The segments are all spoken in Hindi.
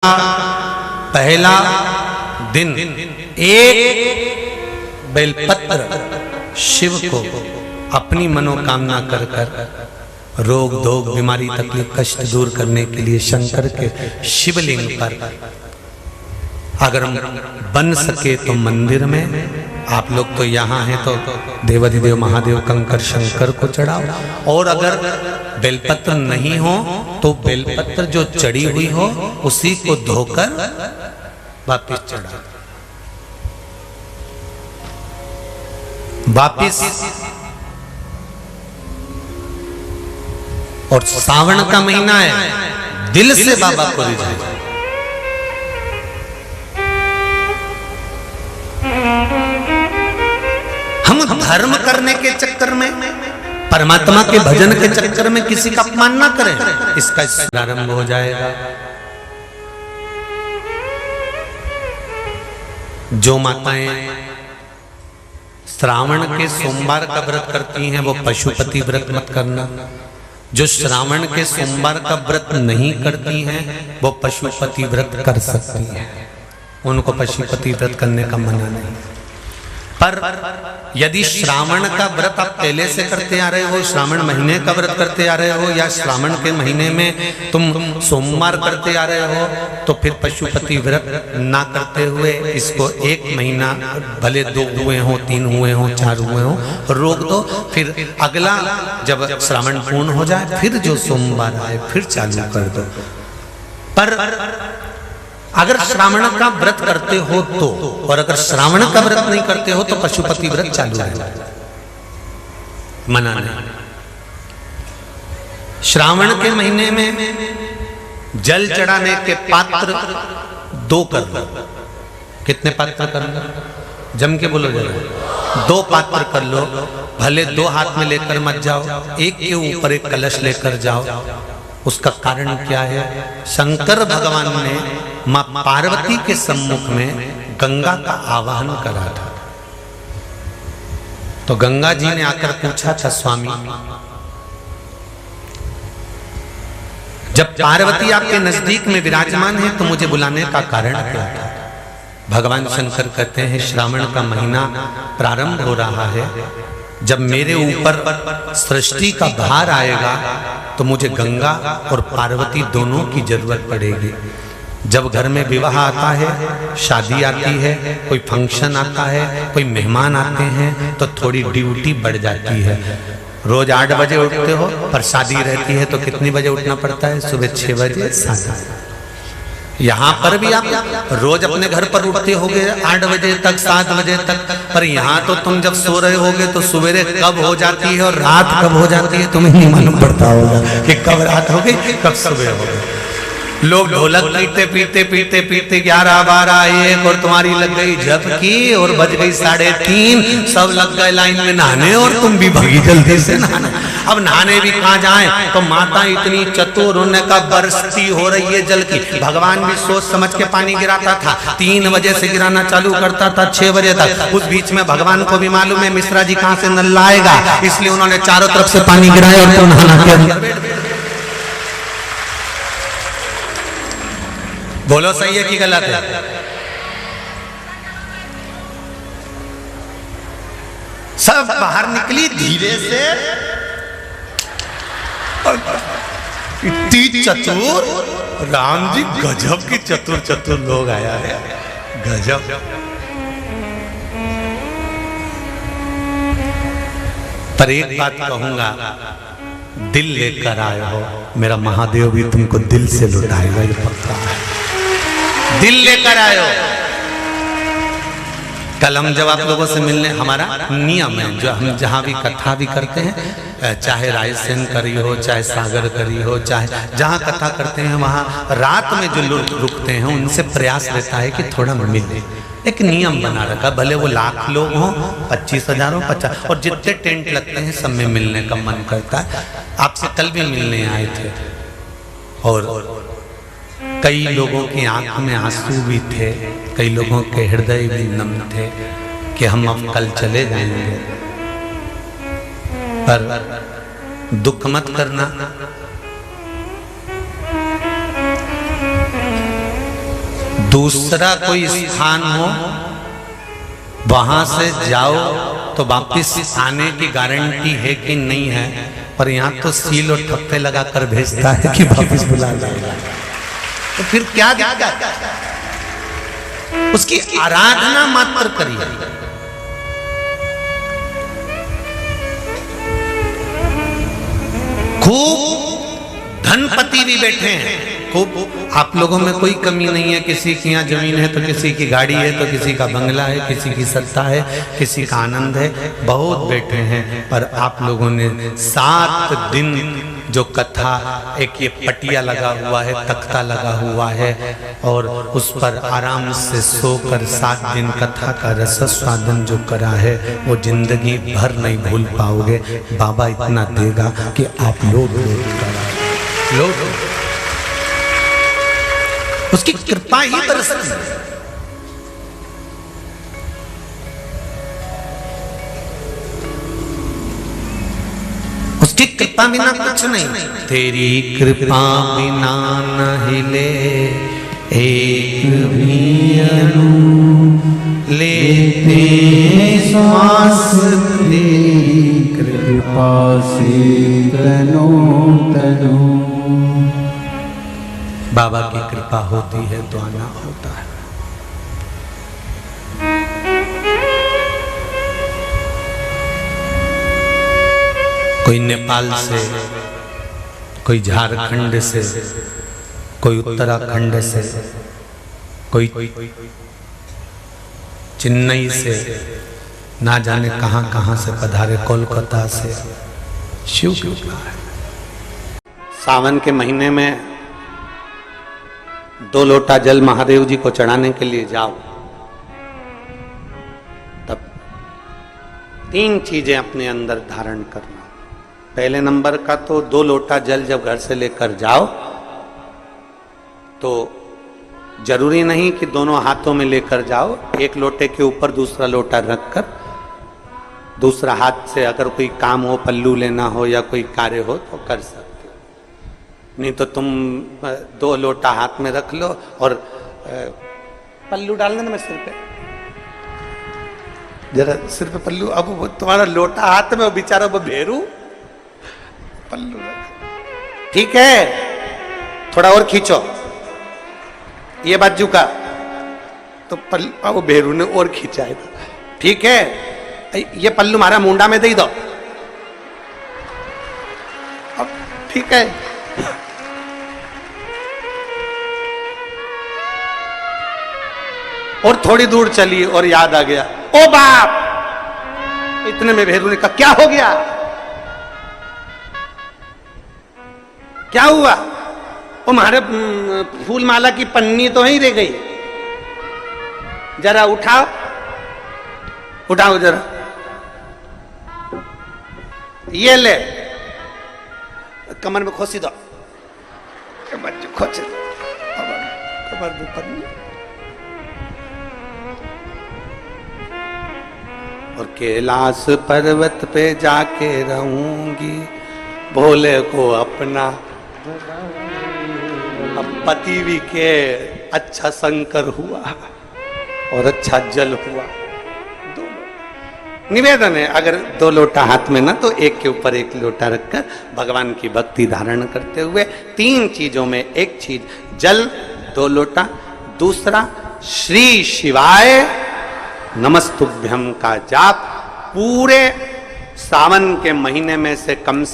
पहला दिन एक बेलपत्र शिव को अपनी मनोकामना कर कर रोग धोग बीमारी तकलीफ कष्ट दूर करने के लिए शंकर के शिवलिंग पर अगर बन सके तो मंदिर में, आप लोग तो यहाँ हैं तो देवाधिदेव महादेव कंकर शंकर को चढ़ाओ, और अगर बेलपत्र नहीं हो तो बेलपत्र जो चढ़ी हुई हो उसी को धोकर वापिस चढ़ाओ। वापिस और सावन का महीना है, दिल से बाबा को रिझाओ। हम धर्म करने के चक्कर में, परमात्मा के भजन के चक्कर में किसी का अपमान ना करें, इसका प्रारंभ हो जाएगा। जो माताएं श्रावण के सोमवार का व्रत करती हैं वो पशुपति व्रत मत करना। जो श्रावण के सोमवार का व्रत नहीं करती हैं वो पशुपति व्रत कर सकती हैं, उनको पशुपति व्रत करने का मना नहीं। पर यदि श्रावण का व्रत आप पहले से करते आ रहे हो, श्रावण महीने का व्रत करते आ रहे हो, या श्रावण के महीने में तुम सोमवार करते आ रहे हो, तो फिर पशुपति व्रत ना करते हुए इसको एक महीना, भले 2 हुए हो, 3 हुए हो, 4 हुए हो, रोक दो। फिर अगला जब श्रावण पूर्ण हो जाए फिर जो सोमवार आए फिर चालू कर दो। पर अगर श्रावण का व्रत करते हो तो, और अगर श्रावण का व्रत नहीं करते हो तो पशुपति व्रत चालू है, मना नहीं। श्रावण के महीने में जल चढ़ाने के पात्र 2 कर लो। कितने पात्र कर लो? जम के बोलो जरा। 2 पात्र कर लो, भले 2 हाथ में लेकर मत जाओ, एक के ऊपर एक कलश लेकर जाओ। उसका कारण क्या है? शंकर भगवान ने मां पार्वती के सम्मुख में गंगा का आवाहन करा था। तो गंगा जी ने आकर पूछा था, स्वामी जब पार्वती आपके नजदीक में विराजमान है तो मुझे बुलाने का कारण क्या था? भगवान शंकर कहते हैं, श्रावण का महीना प्रारंभ हो रहा है, जब मेरे ऊपर सृष्टि का भार आएगा तो मुझे गंगा और पार्वती दोनों की जरूरत पड़ेगी। जब घर में विवाह आता है, शादी आती है, कोई फंक्शन आता है, कोई मेहमान आते हैं तो थोड़ी ड्यूटी बढ़ जाती है। रोज 8 बजे उठते हो, पर शादी रहती है तो कितनी बजे उठना पड़ता है? सुबह 6 बजे 7 बजे। यहाँ पर भी आप रोज अपने घर पर उठते होगे 8 बजे तक, 7 बजे तक, पर यहाँ तो तुम जब सो रहे होगे तो सवेरे कब हो जाती है और रात कब हो जाती है तुम्हें नहीं मालूम पड़ता होगा कि कब रात हो गई कब सुबह हो गई। लोग ढोलक पीते पीते पीते पीते 11, 12, 1 और तुम्हारी लग गई झपकी और बज गई 3:30, सब लग गए लाइन में नहाने और तुम भी भागी जल्दी से नहाने। अब नहाने भी कहाँ जाएं? तो माता इतनी चतुर, उन्हें का बरसती हो रही है जल की। भगवान भी सोच समझ के पानी गिराता था, 3 बजे से गिराना चालू करता था 6 बजे तक। उस बीच में भगवान को भी मालूम है मिश्रा जी कहाँ से नल लाएगा, इसलिए उन्होंने चारों तरफ से पानी गिराया और तो नहाना के अंदर। बोलो सही है कि गलत है? सब बाहर निकली धीरे से, इतनी चतुर, राम जी गजब की चतुर चतुर लोग आया है, गजब। पर एक बात कहूंगा, दिल लेकर आए हो, मेरा महादेव भी तुमको दिल से लुटाएगा, ये पक्का है। दिल लेकर आयो। कल हम जब आप लोगों से मिलने, हमारा नियम है जो हम जहाँ भी कथा भी करते हैं, चाहे रायसेन करी हो, चाहे सागर करी हो, चाहे जहाँ कथा करते हैं वहाँ रात में जो लोग रुकते हैं उनसे प्रयास रहता है कि थोड़ा मिले। एक नियम बना रखा, भले वो 1,00,000 लोग हों, 25,000 हो, 50, और जितने टेंट लगते हैं सब में मिलने का मन करता है। आपसे कल भी मिलने आए थे और कई लोगों की आंख में आंसू भी थे, कई लोगों के हृदय भी नम थे कि हम अब कल चले जाएंगे। पर दुख मत करना, दूसरा कोई स्थान हो वहां से जाओ तो वापिस आने की गारंटी है कि नहीं है, पर यहाँ तो सील और ठप्पे लगाकर भेजता है कि वापिस बुला लाएगा। तो फिर क्या दिक्कत? उसकी आराधना मात्र करिए। खूब धनपति भी बैठे हैं, खूब, आप लोगों में कोई कमी नहीं है। किसी की यहाँ जमीन है तो किसी की गाड़ी है तो किसी का बंगला है, किसी की सत्ता है, किसी का आनंद है, बहुत बैठे हैं। पर आप लोगों ने 7 दिन जो कथा, एक ये पटिया लगा हुआ है, तख्ता लगा हुआ है, और उस पर आराम से सोकर 7 दिन कथा का रसस्वादन जो करा है वो जिंदगी भर नहीं भूल पाओगे। बाबा इतना देगा कि आप लोग उसकी कृपा ही बरसती है। उसकी कृपा बिना कुछ नहीं। तेरी कृपा बिना न हिले एक भी अणु, लेते श्वास तेरी कृपा से तनो तनो। बाबा की कृपा होती है तो आना होता है। कोई नेपाल से, कोई झारखंड से, कोई उत्तराखंड से, कोई चेन्नई से, ना जाने कहां कहां से पधारे, कोलकाता से। शिव कृपा है। सावन के महीने में 2 लोटा जल महादेव जी को चढ़ाने के लिए जाओ, तब 3 चीजें अपने अंदर धारण करना। पहले नंबर का तो 2 लोटा जल जब घर से लेकर जाओ तो जरूरी नहीं कि दोनों हाथों में लेकर जाओ। एक लोटे के ऊपर दूसरा लोटा रखकर दूसरा हाथ से अगर कोई काम हो, पल्लू लेना हो या कोई कार्य हो तो कर सकते हो। नहीं तो तुम 2 लोटा हाथ में रख लो और पल्लू डाल देना सिर पे, जरा सिर पे पल्लू। अब वो तुम्हारा लोटा हाथ में, वो बेचारा वो भेरू पल्लू रख। ठीक है, थोड़ा और खींचो ये बाजू का, तो पल्लू वो भेरू ने और खींचा है। ठीक है, ये पल्लू हमारा मुंडा में दे दो। अब ठीक है, और थोड़ी दूर चली और याद आ गया, ओ बाप! इतने में भेरू ने कहा, क्या हो गया? क्या हुआ? वो हमारे फूल माला की पन्नी तो वहीं रह गई, जरा उठाओ, उठाओ जरा, ये ले, कमर में खोसी दो, खोच कमर में पन्नी। और कैलाश पर्वत पे जाके रहूंगी, भोले को अपना। अब पति भी के अच्छा शंकर हुआ और अच्छा जल हुआ। निवेदन है, अगर 2 लोटा हाथ में ना तो एक के ऊपर एक लोटा रखकर भगवान की भक्ति धारण करते हुए 3 चीजों में एक चीज जल 2 लोटा, दूसरा श्री शिवाय नमस्तुभ्यम का जाप पूरे सावन के महीने में से कम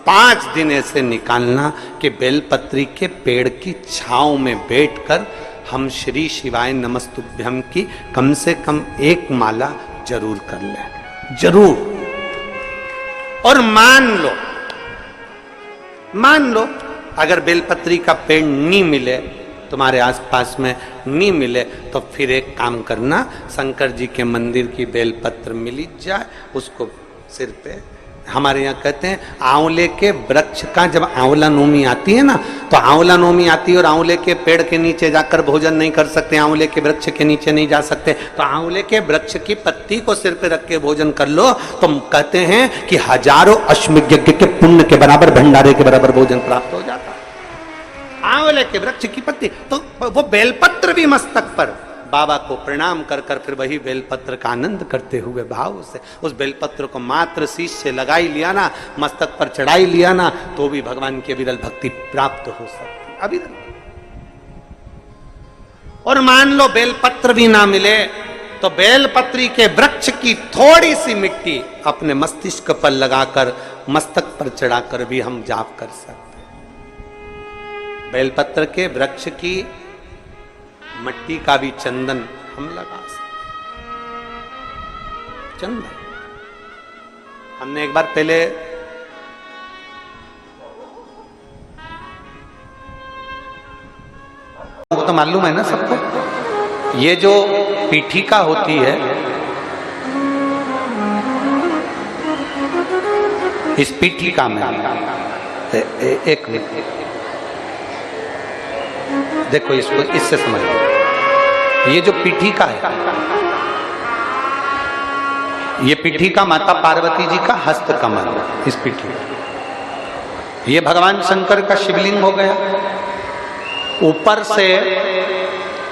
5 दिन ऐसे निकालना कि बेलपत्री के पेड़ की छांव में बैठकर हम श्री शिवाय नमस्तुभ्यम की कम से कम 1 माला जरूर कर ले, जरूर। और मान लो अगर बेलपत्री का पेड़ नहीं मिले, तुम्हारे आसपास में नहीं मिले, तो फिर एक काम करना, शंकर जी के मंदिर की बेलपत्र मिली जाए, उसको सिर पे, हमारे यहाँ कहते हैं आंवले के वृक्ष का जब आंवला नोमी आती है ना, तो आंवला नोमी आती है और आंवले के पेड़ के नीचे जाकर भोजन नहीं कर सकते, आंवले के वृक्ष के नीचे नहीं जा सकते, तो आंवले के वृक्ष की पत्ती को सिर पे रख के भोजन कर लो, तो कहते हैं कि हजारों अश्वमेध यज्ञ के पुण्य के बराबर, भंडारे के बराबर भोजन प्राप्त हो जाता है। आंवले के वृक्ष की पत्ती, तो वो बेलपत्र भी मस्तक पर बाबा को प्रणाम कर कर फिर वही बेलपत्र का आनंद करते हुए भाव से उस बेलपत्र को मात्र शीश से लगाई लिया ना, मस्तक पर चढ़ाई लिया ना, तो भी भगवान की अविरल भक्ति प्राप्त हो सकती अविरल। और मान लो बेलपत्र भी ना मिले तो बेलपत्री के वृक्ष की थोड़ी सी मिट्टी अपने मस्तिष्क पर लगाकर मस्तक पर चढ़ाकर भी हम जाप कर सकते हैं। बेलपत्र के वृक्ष की मिट्टी का भी चंदन हम लगा सकते। चंदन हमने एक बार पहले वो तो मालूम है ना सबको, ये जो पीठिका होती है इस पीठिका में एक मिनट देखो, इसको इससे समझो। ये जो पीठिका है, ये पीठिका माता पार्वती जी का हस्त कमल, इस पीठिका ये भगवान शंकर का शिवलिंग हो गया। ऊपर से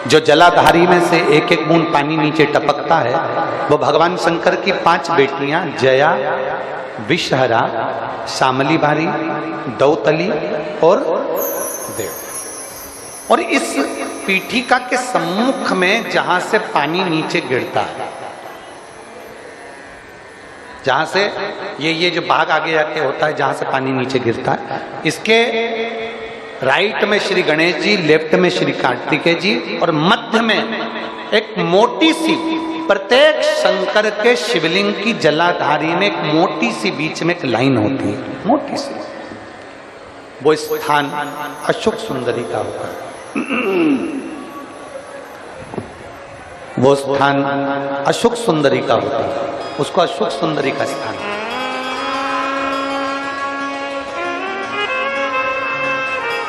जो जलाधारी में से एक एक बूंद पानी नीचे टपकता है वो भगवान शंकर की 5 बेटियां जया, विषहरा, शामली बारी, दौतली और देव। और इस पीठिका के सम्मुख में जहां से पानी नीचे गिरता है, जहां से ये जो भाग आगे जाके होता है जहां से पानी नीचे गिरता है, इसके राइट में श्री गणेश जी, लेफ्ट में श्री कार्तिकेय जी और मध्य में एक मोटी सी, प्रत्येक शंकर के शिवलिंग की जलाधारी में एक मोटी सी बीच में एक लाइन होती है, मोटी सी। वो स्थान अशोक सुंदरी का होता है। वो स्थान अशोक सुंदरी का होता है, उसको अशोक सुंदरी का स्थान।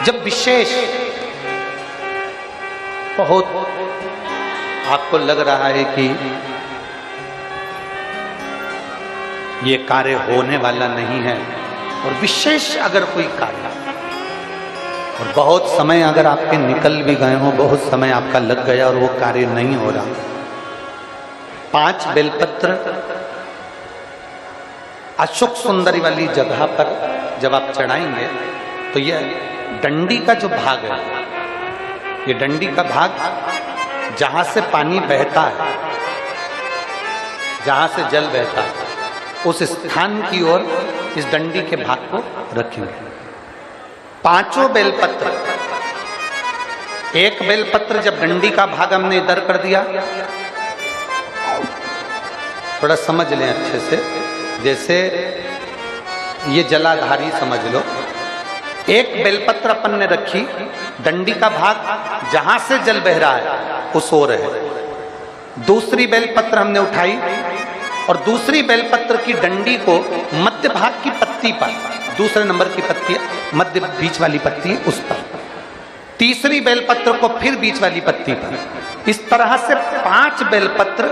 जब विशेष बहुत आपको लग रहा है कि ये कार्य होने वाला नहीं है और विशेष अगर कोई कार्य और बहुत समय अगर आपके निकल भी गए हो, बहुत समय आपका लग गया और वो कार्य नहीं हो रहा, 5 बेलपत्र अशोक सुंदरी वाली जगह पर जब आप चढ़ाएंगे तो ये डंडी का जो भाग है, ये डंडी का भाग जहां से पानी बहता है, जहां से जल बहता है, उस स्थान की ओर इस डंडी के भाग को रखेंगे। 5 बेलपत्र, एक बेलपत्र जब डंडी का भाग हमने इधर कर दिया, थोड़ा समझ लें अच्छे से, जैसे ये जलाधारी समझ लो, एक बेलपत्र अपन ने रखी, डंडी का भाग जहां से जल बह रहा है उस ओर है। दूसरी बेलपत्र हमने उठाई और दूसरी बेलपत्र की डंडी को मध्य भाग की पत्ती पर, दूसरे नंबर की पत्ती मध्य बीच वाली पत्ती उस पर, तीसरी बेलपत्र को फिर बीच वाली पत्ती पर, इस तरह से 5 बेलपत्र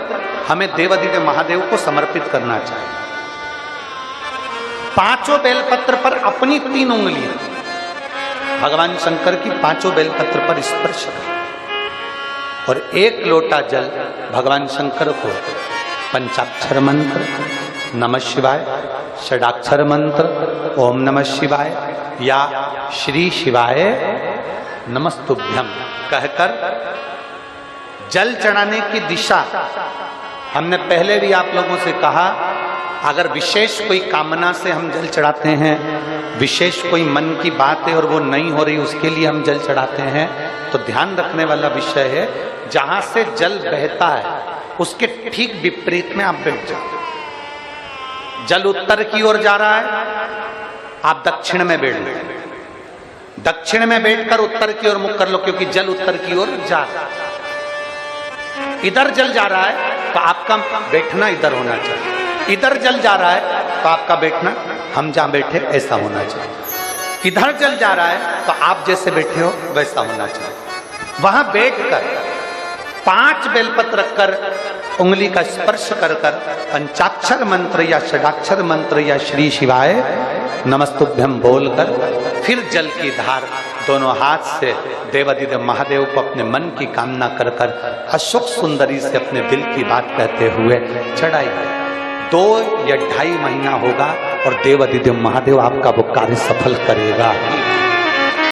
हमें देवादिदेव महादेव को समर्पित करना चाहिए। 5 बेलपत्र पर अपनी 3 उंगलियां भगवान शंकर की 5 बेलपत्र पर स्पर्श कर और 1 लोटा जल भगवान शंकर को पंचाक्षर मंत्र नमः शिवाय, षडाक्षर मंत्र ओम नमः शिवाय या श्री शिवाय नमस्तुभ्यम कहकर जल चढ़ाने की दिशा हमने पहले भी आप लोगों से कहा, अगर विशेष कोई कामना से हम जल चढ़ाते हैं, विशेष कोई मन की बात है और वो नहीं हो रही, उसके लिए हम जल चढ़ाते हैं, तो ध्यान रखने वाला विषय है जहां से जल बहता है उसके ठीक विपरीत में आप बैठ जाओ। जल उत्तर की ओर जा रहा है, आप दक्षिण में बैठ लो, दक्षिण में बैठकर उत्तर की ओर मुख कर लो, क्योंकि जल उत्तर की ओर जा रहा है। इधर जल जा रहा है तो आपका बैठना इधर होना चाहिए, इधर जल जा रहा है तो आपका बैठना हम जहां बैठे ऐसा होना चाहिए। इधर जल जा रहा है तो आप जैसे बैठे हो वैसा होना चाहिए। वहां बैठकर 5 बेलपत्र रखकर उंगली का स्पर्श कर कर पंचाक्षर मंत्र या षडाक्षर मंत्र या श्री शिवाय नमस्तुभ्यम बोलकर फिर जल की धार दोनों हाथ से देवादिदेव महादेव को अपने मन की कामना कर कर अशोक सुंदरी से अपने दिल की बात कहते हुए चढ़ाई 2 या 2.5 महीना होगा और देवादिदेव महादेव आपका वो कार्य सफल करेगा।